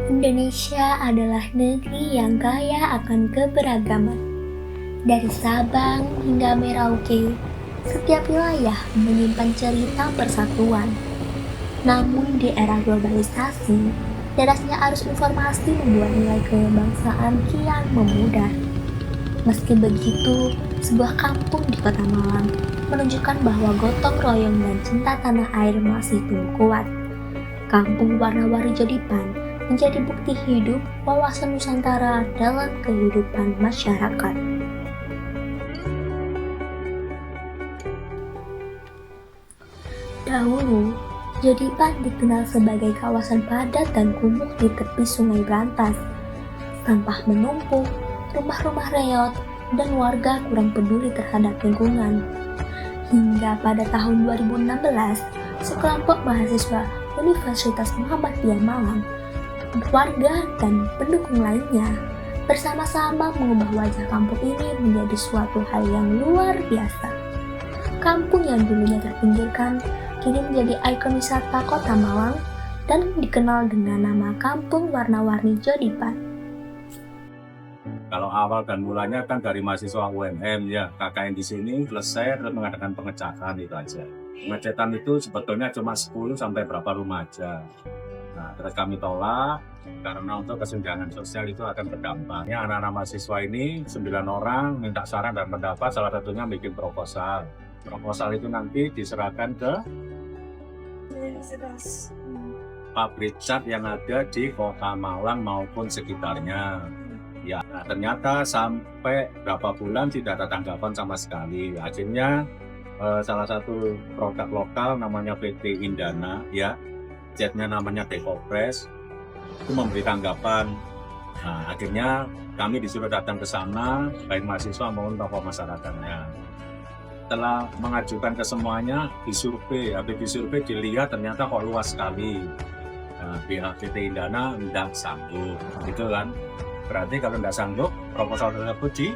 Indonesia adalah negeri yang kaya akan keberagaman. Dari Sabang hingga Merauke, setiap wilayah menyimpan cerita persatuan. Namun di era globalisasi, derasnya arus informasi membuat nilai kebangsaan kian memudar. Meski begitu, sebuah kampung di Kota Malang menunjukkan bahwa gotong royong dan cinta tanah air masih tumbuh kuat. Kampung Warna-Warni Jodipan menjadi bukti hidup wawasan Nusantara dalam kehidupan masyarakat. Dahulu, Jodipan dikenal sebagai kawasan padat dan kumuh di tepi Sungai Brantas. Sampah menumpuk, rumah-rumah reot, dan warga kurang peduli terhadap lingkungan. Hingga pada tahun 2016, sekelompok mahasiswa Universitas Muhammadiyah Malang, warga dan pendukung lainnya bersama-sama mengubah wajah kampung ini menjadi suatu hal yang luar biasa. Kampung yang dulunya terpinggirkan kini menjadi ikon wisata Kota Malang dan dikenal dengan nama Kampung Warna-Warni Jodipan. Kalau awal dan mulanya kan dari mahasiswa UNM ya, KKN di sini selesai terus mengadakan pengecatan itu aja. Pengecatan itu sebetulnya cuma 10 sampai berapa rumah aja. Nah, terus kami tolak karena untuk kesenjangan sosial itu akan berdampak. Ya, anak-anak mahasiswa ini 9 orang minta saran dan pendapat, salah satunya bikin proposal. Proposal itu nanti diserahkan ke pabrik cat yang ada di Kota Malang maupun sekitarnya. Ya, nah, ternyata sampai berapa bulan tidak ada tanggapan sama sekali. Akhirnya salah satu produk lokal namanya PT Indana, ya, jetnya namanya Dekopres, itu memberi tanggapan. Nah, akhirnya kami disuruh datang ke sana, baik mahasiswa maupun tokoh masyarakatnya. Setelah mengajukan ke semuanya, disurvei, habis disurvei dilihat ternyata kok luas sekali. Nah, pihak PT Indana tidak sanggup, gitu kan. Berarti kalau tidak sanggup, proposal tersebut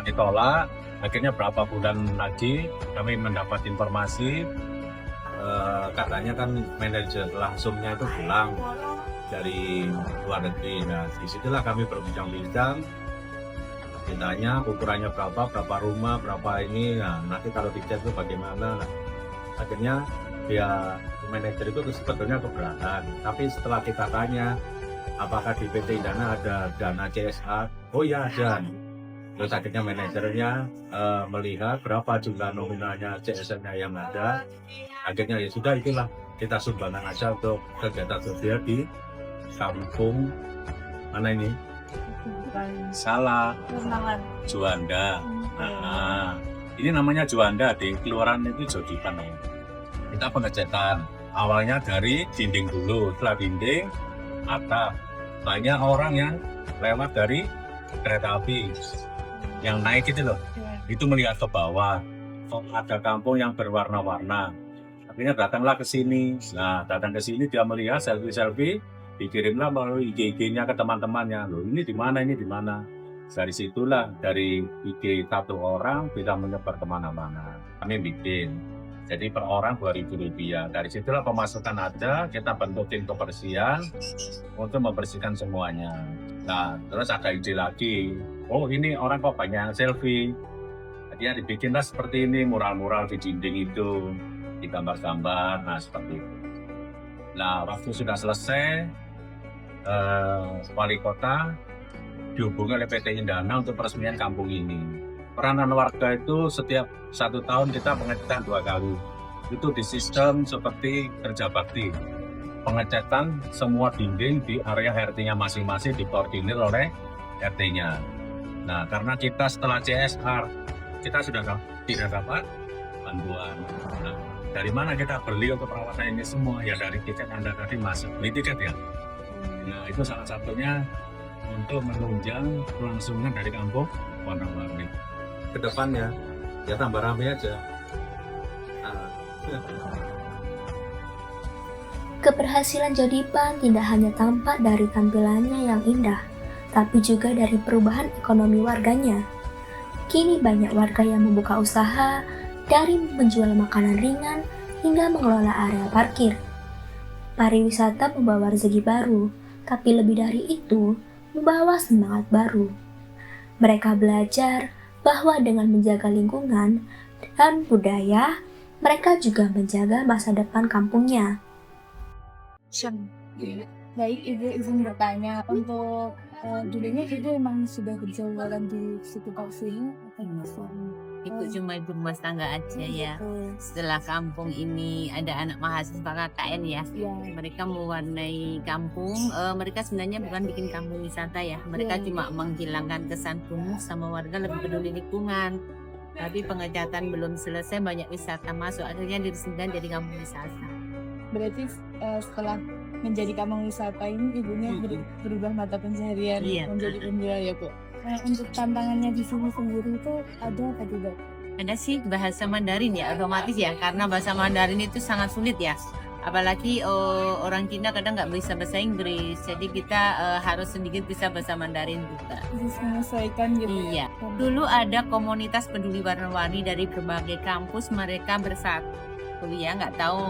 ditolak. Akhirnya berapa bulan lagi kami mendapat informasi, katanya kan manajer langsungnya itu pulang dari luar negeri. Nah, disitulah kami berbincang-bincang, ditanya ukurannya berapa rumah, berapa ini, nah nanti kalau dicat itu bagaimana. Nah, akhirnya ya manajer itu sebetulnya keberatan, tapi setelah kita tanya apakah di PT Indana ada dana CSR, oh ya ada. Terus akhirnya manajernya melihat berapa jumlah nominalnya CSR-nya yang ada. Akhirnya ya sudah, itulah kita sumbangkan aja untuk kegiatan sosial di kampung mana ini? Salah, Juanda. Nah, ini namanya Juanda di Kelurahan itu Jodipan. Kita pengecatan awalnya dari dinding dulu, setelah dinding atap. Banyak orang yang lewat dari kereta api yang naik itu loh, itu melihat ke bawah, kok ada kampung yang berwarna-warna. Akhirnya datanglah ke sini. Nah, datang ke sini dia melihat selfie, dikirimlah melalui IG-nya ke teman-temannya. Loh, ini di mana, ini di mana? Dari situlah, dari IG satu orang bisa menyebar kemana-mana. Kami bikin, jadi per orang Rp2.000. Dari situlah pemasukan ada, kita bentuk tim kebersihan untuk membersihkan semuanya. Nah, terus ada ide lagi, oh ini orang kok banyak selfie. Dia dibikinlah seperti ini, mural-mural di dinding itu, digambar-gambar, nah seperti itu. Nah, waktu sudah selesai, wali kota dihubungi oleh PT Indana untuk peresmian kampung ini. Peranan warga itu setiap 1 tahun kita pengecatan 2 kali. Itu di sistem seperti kerja bakti. Pengecatan semua dinding di area RT-nya masing-masing dikoordinir oleh RT-nya. Nah, karena kita setelah CSR, kita sudah tidak dapat bantuan. Nah, dari mana kita beli untuk perawatan ini semua? Ya dari tiket Anda tadi masuk, beli tiket ya. Nah, itu salah satunya untuk menunjang kelangsungan dari kampung Warna-Warni. Kedepannya, ya tambah ramai aja. Keberhasilan Jodipan tidak hanya tampak dari tampilannya yang indah, tapi juga dari perubahan ekonomi warganya. Kini banyak warga yang membuka usaha, dari menjual makanan ringan hingga mengelola area parkir. Pariwisata membawa rezeki baru, tapi lebih dari itu, membawa semangat baru. Mereka belajar bahwa dengan menjaga lingkungan dan budaya, mereka juga menjaga masa depan kampungnya. Baik, Ibu izin bertanya, untuk dulunya Ibu emang sudah berjualan di situ sini atau masih? Ikut cuma ibu rumah tangga aja ya. Setelah kampung ini ada anak mahasiswa KKN ya, Ya, mereka mewarnai kampung. Mereka sebenarnya bukan bikin kampung wisata ya, mereka Iya. cuma menghilangkan kesan kumuh sama warga lebih peduli lingkungan. Tapi pengecatan belum selesai, banyak wisata masuk, akhirnya diresmikan jadi kampung wisata. berarti setelah menjadi kampung wisata ini Ibunya berubah mata pencaharian Iya. menjadi penjual ya Bu. Nah, untuk tantangannya di sini sendiri itu ada apa tidak? Ada sih bahasa Mandarin ya, otomatis ya, karena bahasa Mandarin itu sangat sulit ya. Apalagi orang Cina kadang nggak bisa bahasa Inggris, jadi kita harus sedikit bisa bahasa Mandarin juga. Harus menyesuaikan gitu. Iya. Dulu ada komunitas peduli warna-warni dari berbagai kampus, mereka bersatu ya, nggak tahu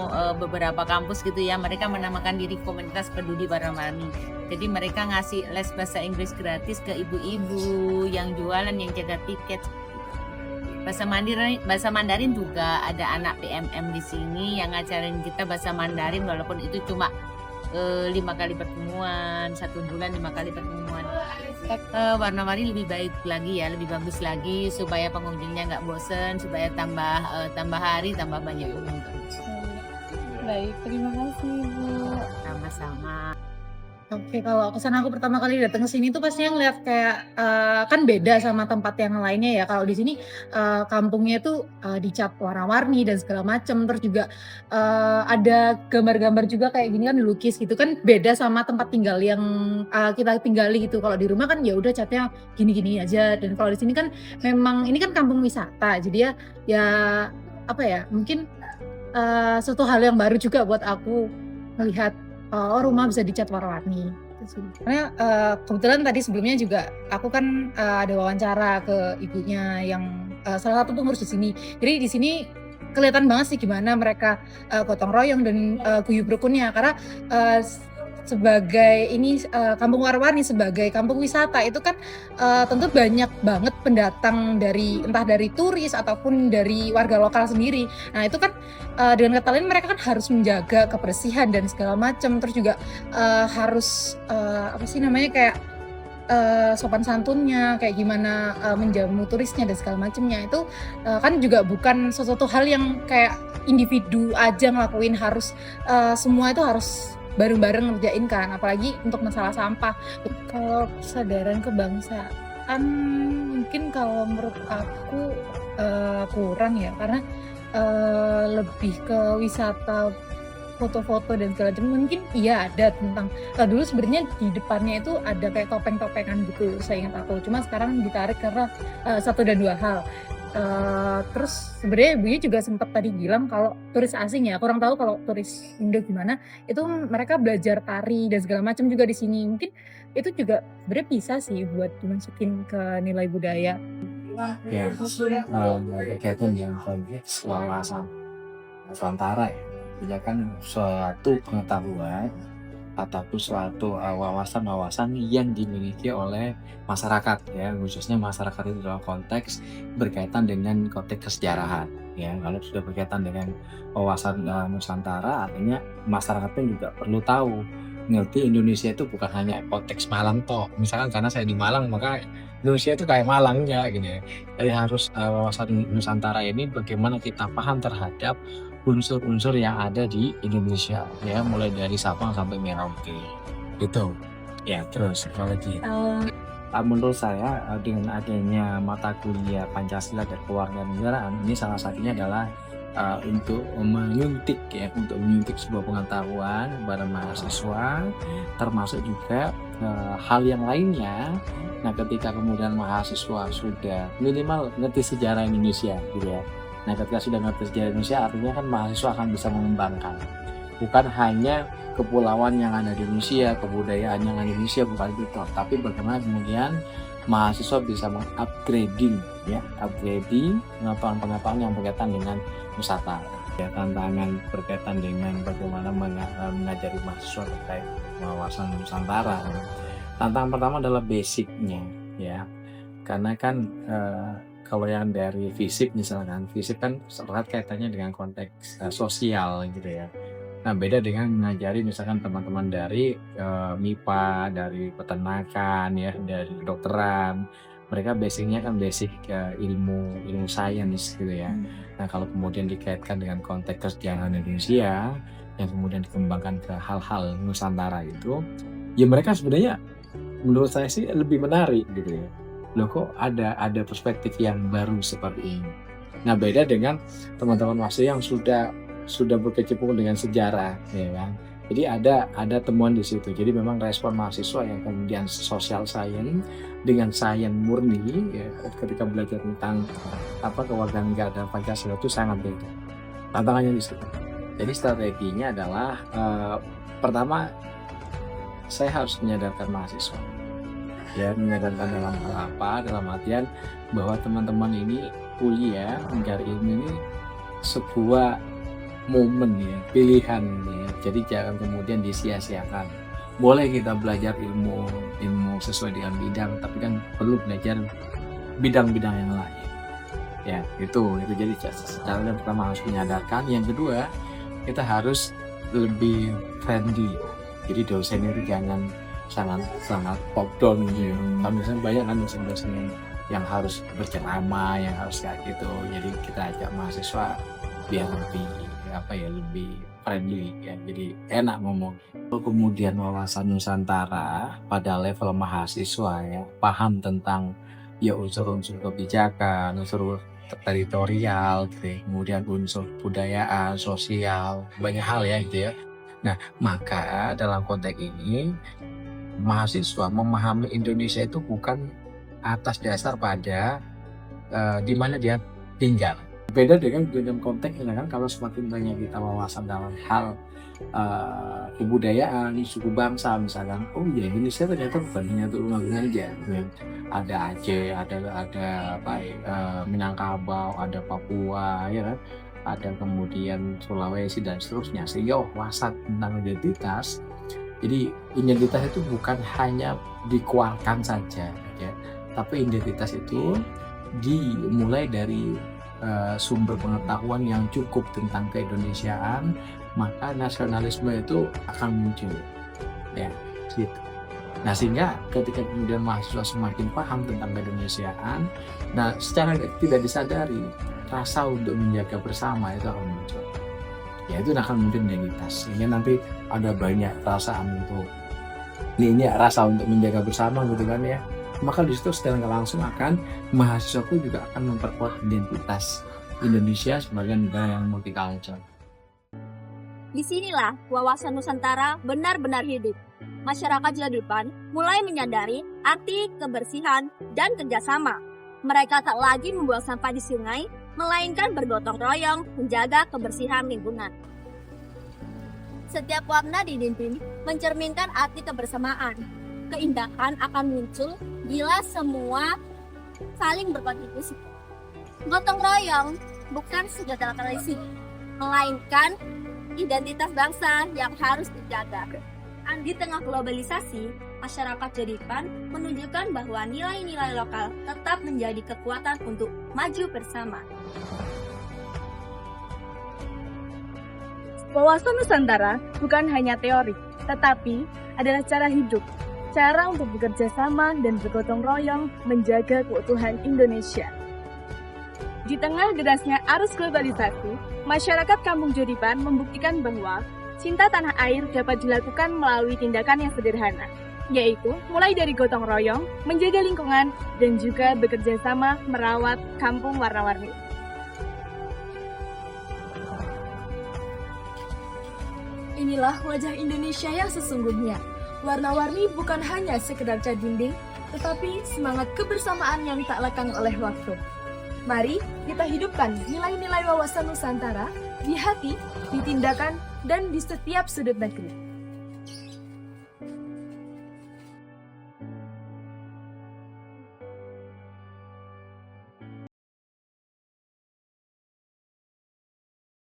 beberapa kampus gitu ya, mereka menamakan diri komunitas peduli warna-warni. Jadi mereka ngasih les bahasa Inggris gratis ke ibu-ibu yang jualan, yang jaga tiket. Bahasa Mandarin juga ada anak PMM di sini yang ngajarin kita bahasa Mandarin, walaupun itu cuma 5 kali pertemuan, 1 bulan 5 kali pertemuan. Warna-warni lebih baik lagi ya, lebih bagus lagi supaya pengunjungnya nggak bosen, supaya tambah hari tambah banyak pengunjung. Baik, terima kasih Bu. Sama-sama. Oke, kalau kesan aku pertama kali datang ke sini tuh pastinya ngeliat kayak kan beda sama tempat yang lainnya ya. Kalau di sini kampungnya tuh dicat warna-warni dan segala macem, terus juga ada gambar-gambar juga kayak gini kan dilukis gitu kan, beda sama tempat tinggal yang kita tinggali gitu. Kalau di rumah kan ya udah catnya gini-gini aja, dan kalau di sini kan memang ini kan kampung wisata, jadi ya apa ya, mungkin suatu hal yang baru juga buat aku melihat rumah bisa dicat warna-warni. Karena kebetulan tadi sebelumnya juga aku kan ada wawancara ke ibunya yang salah satu pengurus di sini. Jadi di sini kelihatan banget sih gimana mereka gotong royong dan guyub rukunnya, karena sebagai ini kampung warna-warni sebagai kampung wisata itu kan tentu banyak banget pendatang dari entah dari turis ataupun dari warga lokal sendiri. Nah itu kan dengan kata lain mereka kan harus menjaga kebersihan dan segala macam, terus juga harus apa sih namanya kayak sopan santunnya, kayak gimana menjamu turisnya dan segala macamnya. Itu kan juga bukan sesuatu hal yang kayak individu aja ngelakuin, harus semua itu harus bareng-bareng ngerjain kan, apalagi untuk masalah sampah. Kalau kesadaran kebangsaan mungkin kalau menurut aku kurang ya, karena lebih ke wisata foto-foto dan segala macam. Mungkin iya ada tentang dulu sebenarnya di depannya itu ada kayak topeng-topengan gitu, saya ingat aku, cuma sekarang ditarik karena satu dan dua hal. Terus sebenarnya ibunya juga sempat tadi bilang kalau turis asing ya, kurang tahu kalau turis Indo gimana, itu mereka belajar tari dan segala macam juga di sini. Mungkin itu juga sebenarnya bisa sih buat dimasukin ke nilai budaya. Ya, berkaitan dengan konteks wawasan Nusantara ya, dia kan suatu pengetahuan ataupun suatu wawasan-wawasan yang dimiliki oleh masyarakat ya, khususnya masyarakat itu dalam konteks berkaitan dengan konteks kesejarahan ya. Kalau sudah berkaitan dengan wawasan Nusantara, artinya masyarakat pun juga perlu tahu, ngerti Indonesia itu bukan hanya konteks Malang toh, misalkan karena saya di Malang maka Indonesia itu kayak Malang ya gini ya. Jadi harus wawasan Nusantara ini bagaimana kita paham terhadap unsur-unsur yang ada di Indonesia ya, mulai dari Sabang sampai Merauke gitu ya. Terus apalagi menurut saya dengan adanya mata kuliah Pancasila dan Kewarganegaraan ini salah satunya adalah untuk menyuntik ya, untuk menyuntik sebuah pengetahuan kepada mahasiswa, termasuk juga hal yang lainnya. Nah ketika kemudian mahasiswa sudah minimal ngerti sejarah Indonesia gitu ya, nah ketika sudah ngerti sejarah Indonesia, artinya kan mahasiswa akan bisa mengembangkan bukan hanya kepulauan yang ada di Indonesia, kebudayaan yang ada di Indonesia, bukan itu, tapi bagaimana kemudian mahasiswa bisa mengupgrading ya, upgrading pengetahuan-pengetahuan yang berkaitan dengan Nusantara. Ya, tantangan berkaitan dengan bagaimana mengajari mahasiswa terkait wawasan Nusantara. Tantangan pertama adalah basicnya, ya, karena kan kalau yang dari fisip misalkan, fisip kan erat kaitannya dengan konteks sosial gitu ya. Nah, beda dengan mengajari misalkan teman-teman dari MIPA, dari peternakan, ya, dari kedokteran. Mereka basicnya kan basic ilmu sains gitu ya. Nah, kalau kemudian dikaitkan dengan konteks kesejahteraan Indonesia yang kemudian dikembangkan ke hal-hal Nusantara itu, ya mereka sebenarnya menurut saya sih lebih menarik gitu ya. Loh, kok ada perspektif yang baru seperti ini. Nah, beda dengan teman-teman mahasiswa yang sudah berkecimpung dengan sejarah, ya kan. Jadi ada temuan di situ. Jadi memang respon mahasiswa yang kemudian social science dengan sains murni, ya, ketika belajar tentang kewarganegaraan Pancasila itu sangat beda. Tantangannya di situ. Jadi strateginya adalah pertama saya harus menyadarkan mahasiswa. Ya, menyadarkan dalam hal apa? Dalam artian bahwa teman-teman ini kuliah mencari ilmu ini sebuah momen, ya, pilihan, ya. Jadi jangan kemudian disia-siakan. Boleh kita belajar ilmu sesuai dengan bidang, tapi kan perlu belajar bidang-bidang yang lain. Ya, itu jadi secara yang pertama harus menyadarkan. Yang kedua, kita harus lebih friendly. Jadi dosen itu jangan sangat top down gitu. Kan misalnya banyak kan dosen-dosen yang harus berceramah, yang harus kayak gitu. Jadi kita ajak mahasiswa biar lebih friendly, ya, jadi enak ngomong. Kemudian wawasan Nusantara pada level mahasiswa, ya, paham tentang ya unsur-unsur kebijakan, unsur teritorial gitu ya, kemudian unsur budayaan, sosial, banyak hal ya gitu ya. Nah, maka dalam konteks ini mahasiswa memahami Indonesia itu bukan atas dasar pada di mana dia tinggal. Beda dengan konteks kan, kalau semakin banyak kita wawasan dalam hal kebudayaan, suku bangsa misalkan, oh ya Indonesia ternyata bukan hanya Tulungagung aja, ya. Ada Aceh, ada Minangkabau, ada Papua, ya kan, ada kemudian Sulawesi dan seterusnya, sehingga wawasan tentang identitas. Jadi identitas itu bukan hanya dikeluarkan saja, ya, tapi identitas itu dimulai dari sumber pengetahuan yang cukup tentang keindonesiaan, maka nasionalisme itu akan muncul, ya, gitu. Nah, sehingga ketika kemudian mahasiswa semakin paham tentang keindonesiaan, nah secara tidak disadari rasa untuk menjaga bersama itu akan muncul. Ya, itu akan muncul identitas. Sehingga nanti ada banyak perasaan untuk ini rasa untuk menjaga bersama gitu kan, ya. Maka di situ secara langsung mahasiswa pun juga akan memperkuat identitas Indonesia sebagai negara yang multicultural. Disinilah wawasan Nusantara benar-benar hidup. Masyarakat Jatipan mulai menyadari arti kebersihan dan kerjasama. Mereka tak lagi membuang sampah di sungai, melainkan bergotong royong menjaga kebersihan lingkungan. Setiap warna di dinding mencerminkan arti kebersamaan. Keindahan akan muncul bila semua saling berkontribusi. Gotong royong bukan sekedar tradisi, melainkan identitas bangsa yang harus dijaga. Di tengah globalisasi, masyarakat Jatipan menunjukkan bahwa nilai-nilai lokal tetap menjadi kekuatan untuk maju bersama. Wawasan Nusantara bukan hanya teori, tetapi adalah cara hidup. Cara untuk bekerja sama dan bergotong royong menjaga keutuhan Indonesia. Di tengah derasnya arus globalisasi, masyarakat Kampung Jatipan membuktikan bahwa cinta tanah air dapat dilakukan melalui tindakan yang sederhana, yaitu mulai dari gotong royong, menjaga lingkungan, dan juga bekerja sama merawat kampung warna-warni. Inilah wajah Indonesia yang sesungguhnya. Warna-warni bukan hanya sekedar cat dinding, tetapi semangat kebersamaan yang tak lekang oleh waktu. Mari kita hidupkan nilai-nilai wawasan Nusantara di hati, di tindakan, dan di setiap sudut negeri.